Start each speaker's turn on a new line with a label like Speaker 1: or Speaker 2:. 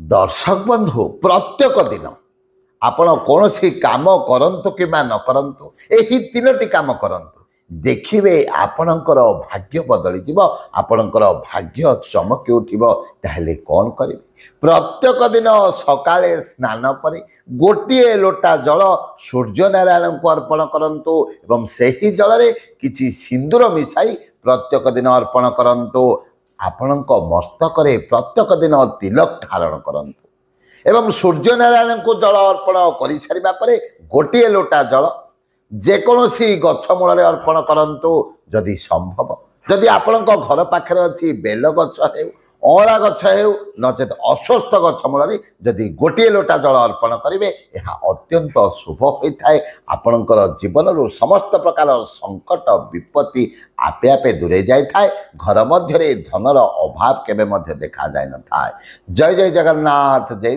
Speaker 1: दर्शक बंधु प्रत्येक दिन आपण कौन सी काम करंतु कि न करंतु यही तीनोटी काम करंतु देखिए आपणकर भाग्य बदली जीव आपणकर भाग्य चमकी उठिबो। ताहले कौन करिवे प्रत्येक दिन सकाळे स्नान पर गोटे लोटा जल सूर्य नारायण को अर्पण करंतु एवं सही जल रे किछि सिंदूर मिसाई प्रत्येक दिन अर्पण करंतु। आपणक मस्तक रे प्रत्येक दिन तिलक धारण करंतु एवं सूर्य नारायण को जल अर्पण कर सारा पर गोटे लोटा जल जेकोसी गछ मूल अर्पण करंतु जदि संभव। जदि आपण घर पाखे अच्छी बेल गछ हो अँला गछ हो नचेत अस्वस्थ गछ मूल जदि गोटे लोटा जल अर्पण करेंगे यह अत्यंत शुभ होता है। आपणकर जीवन रू समस्त प्रकार संकट विपत्ति आपे आपे दूरे जाए घर मध्य धनर अभाव केबे देखा जाए न था। जय जय जगन्नाथ जय।